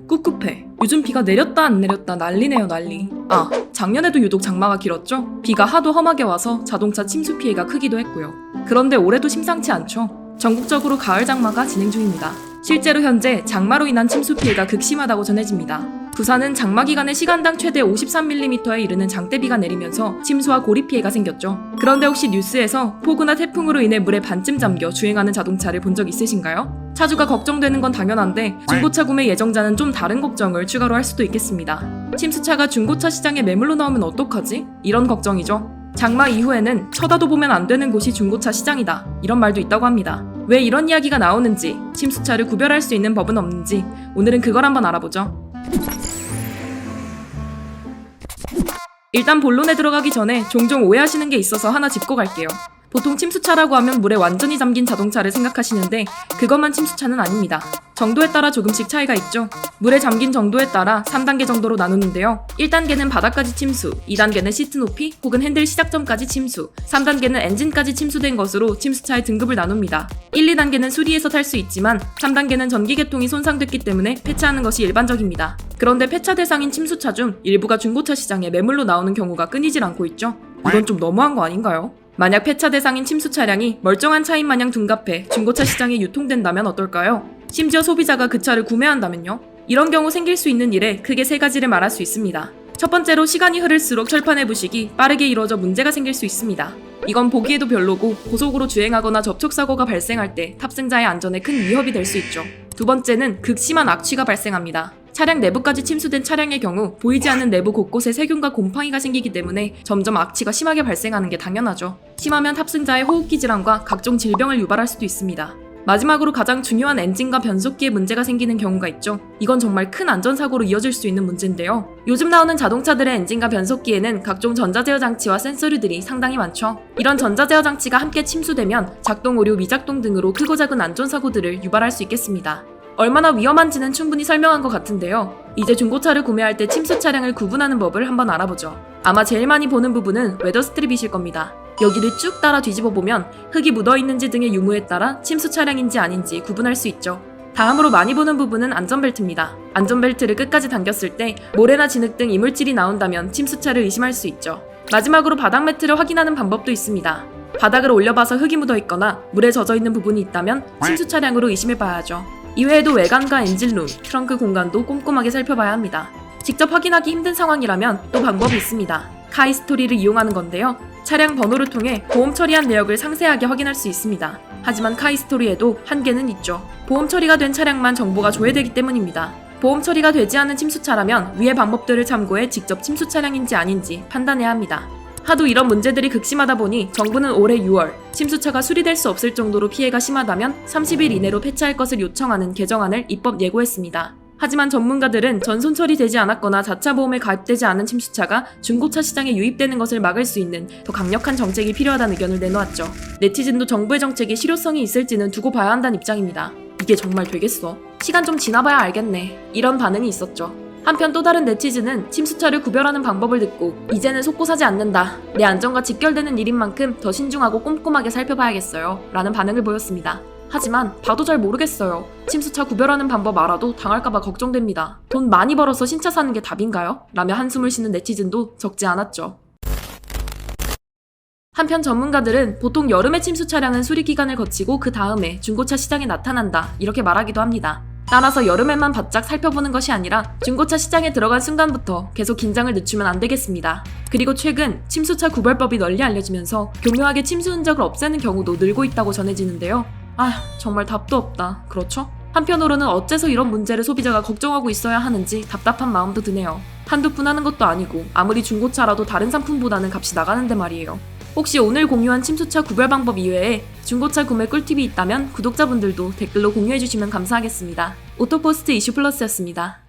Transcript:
꿉꿉해. 요즘 비가 내렸다 안 내렸다 난리네요 난리. 아, 작년에도 유독 장마가 길었죠? 비가 하도 험하게 와서 자동차 침수 피해가 크기도 했고요. 그런데 올해도 심상치 않죠? 전국적으로 가을 장마가 진행 중입니다. 실제로 현재 장마로 인한 침수 피해가 극심하다고 전해집니다. 부산은 장마 기간에 시간당 최대 53mm에 이르는 장대비가 내리면서 침수와 고리 피해가 생겼죠. 그런데 혹시 뉴스에서 폭우나 태풍으로 인해 물에 반쯤 잠겨 주행하는 자동차를 본 적 있으신가요? 차주가 걱정되는 건 당연한데 중고차 구매 예정자는 좀 다른 걱정을 추가로 할 수도 있겠습니다. 침수차가 중고차 시장에 매물로 나오면 어떡하지? 이런 걱정이죠. 장마 이후에는 쳐다도 보면 안 되는 곳이 중고차 시장이다. 이런 말도 있다고 합니다. 왜 이런 이야기가 나오는지, 침수차를 구별할 수 있는 법은 없는지 오늘은 그걸 한번 알아보죠. 일단 본론에 들어가기 전에 종종 오해하시는 게 있어서 하나 짚고 갈게요. 보통 침수차라고 하면 물에 완전히 잠긴 자동차를 생각하시는데 그것만 침수차는 아닙니다. 정도에 따라 조금씩 차이가 있죠. 물에 잠긴 정도에 따라 3단계 정도로 나누는데요. 1단계는 바닥까지 침수, 2단계는 시트 높이 혹은 핸들 시작점까지 침수, 3단계는 엔진까지 침수된 것으로 침수차의 등급을 나눕니다. 1, 2단계는 수리해서 탈 수 있지만 3단계는 전기계통이 손상됐기 때문에 폐차하는 것이 일반적입니다. 그런데 폐차 대상인 침수차 중 일부가 중고차 시장에 매물로 나오는 경우가 끊이질 않고 있죠. 이건 좀 너무한 거 아닌가요? 만약 폐차 대상인 침수 차량이 멀쩡한 차인 마냥 둔갑해 중고차 시장에 유통된다면 어떨까요? 심지어 소비자가 그 차를 구매한다면요? 이런 경우 생길 수 있는 일에 크게 세 가지를 말할 수 있습니다. 첫 번째로 시간이 흐를수록 철판의 부식이 빠르게 이루어져 문제가 생길 수 있습니다. 이건 보기에도 별로고 고속으로 주행하거나 접촉사고가 발생할 때 탑승자의 안전에 큰 위협이 될 수 있죠. 두 번째는 극심한 악취가 발생합니다. 차량 내부까지 침수된 차량의 경우 보이지 않는 내부 곳곳에 세균과 곰팡이가 생기기 때문에 점점 악취가 심하게 발생하는 게 당연하죠. 심하면 탑승자의 호흡기 질환과 각종 질병을 유발할 수도 있습니다. 마지막으로 가장 중요한 엔진과 변속기에 문제가 생기는 경우가 있죠. 이건 정말 큰 안전사고로 이어질 수 있는 문제인데요. 요즘 나오는 자동차들의 엔진과 변속기에는 각종 전자제어 장치와 센서류들이 상당히 많죠. 이런 전자제어 장치가 함께 침수되면 작동 오류, 미작동 등으로 크고 작은 안전사고들을 유발할 수 있겠습니다. 얼마나 위험한지는 충분히 설명한 것 같은데요. 이제 중고차를 구매할 때 침수 차량을 구분하는 법을 한번 알아보죠. 아마 제일 많이 보는 부분은 웨더 스트립이실 겁니다. 여기를 쭉 따라 뒤집어 보면 흙이 묻어있는지 등의 유무에 따라 침수 차량인지 아닌지 구분할 수 있죠. 다음으로 많이 보는 부분은 안전벨트입니다. 안전벨트를 끝까지 당겼을 때 모래나 진흙 등 이물질이 나온다면 침수차를 의심할 수 있죠. 마지막으로 바닥 매트를 확인하는 방법도 있습니다. 바닥을 올려봐서 흙이 묻어있거나 물에 젖어있는 부분이 있다면 침수 차량으로 의심해봐야죠. 이외에도 외관과 엔진룸, 트렁크 공간도 꼼꼼하게 살펴봐야 합니다. 직접 확인하기 힘든 상황이라면 또 방법이 있습니다. 카이스토리를 이용하는 건데요. 차량 번호를 통해 보험 처리한 내역을 상세하게 확인할 수 있습니다. 하지만 카이스토리에도 한계는 있죠. 보험 처리가 된 차량만 정보가 조회되기 때문입니다. 보험 처리가 되지 않은 침수차라면 위의 방법들을 참고해 직접 침수 차량인지 아닌지 판단해야 합니다. 하도 이런 문제들이 극심하다 보니 정부는 올해 6월 침수차가 수리될 수 없을 정도로 피해가 심하다면 30일 이내로 폐차할 것을 요청하는 개정안을 입법 예고했습니다. 하지만 전문가들은 전손 처리되지 않았거나 자차 보험에 가입되지 않은 침수차가 중고차 시장에 유입되는 것을 막을 수 있는 더 강력한 정책이 필요하다는 의견을 내놓았죠. 네티즌도 정부의 정책이 실효성이 있을지는 두고 봐야 한다는 입장입니다. 이게 정말 되겠어? 시간 좀 지나봐야 알겠네. 이런 반응이 있었죠. 한편 또 다른 네티즌은 침수차를 구별하는 방법을 듣고 이제는 속고 사지 않는다. 내 안전과 직결되는 일인 만큼 더 신중하고 꼼꼼하게 살펴봐야겠어요. 라는 반응을 보였습니다. 하지만 봐도 잘 모르겠어요. 침수차 구별하는 방법 알아도 당할까봐 걱정됩니다. 돈 많이 벌어서 신차 사는 게 답인가요? 라며 한숨을 쉬는 네티즌도 적지 않았죠. 한편 전문가들은 보통 여름에 침수 차량은 수리 기간을 거치고 그 다음에 중고차 시장에 나타난다. 이렇게 말하기도 합니다. 따라서 여름에만 바짝 살펴보는 것이 아니라 중고차 시장에 들어간 순간부터 계속 긴장을 늦추면 안 되겠습니다. 그리고 최근 침수차 구별법이 널리 알려지면서 교묘하게 침수 흔적을 없애는 경우도 늘고 있다고 전해지는데요. 정말 답도 없다. 그렇죠? 한편으로는 어째서 이런 문제를 소비자가 걱정하고 있어야 하는지 답답한 마음도 드네요. 한두 푼 하는 것도 아니고 아무리 중고차라도 다른 상품보다는 값이 나가는데 말이에요. 혹시 오늘 공유한 침수차 구별 방법 이외에 중고차 구매 꿀팁이 있다면 구독자분들도 댓글로 공유해주시면 감사하겠습니다. 오토포스트 이슈 플러스였습니다.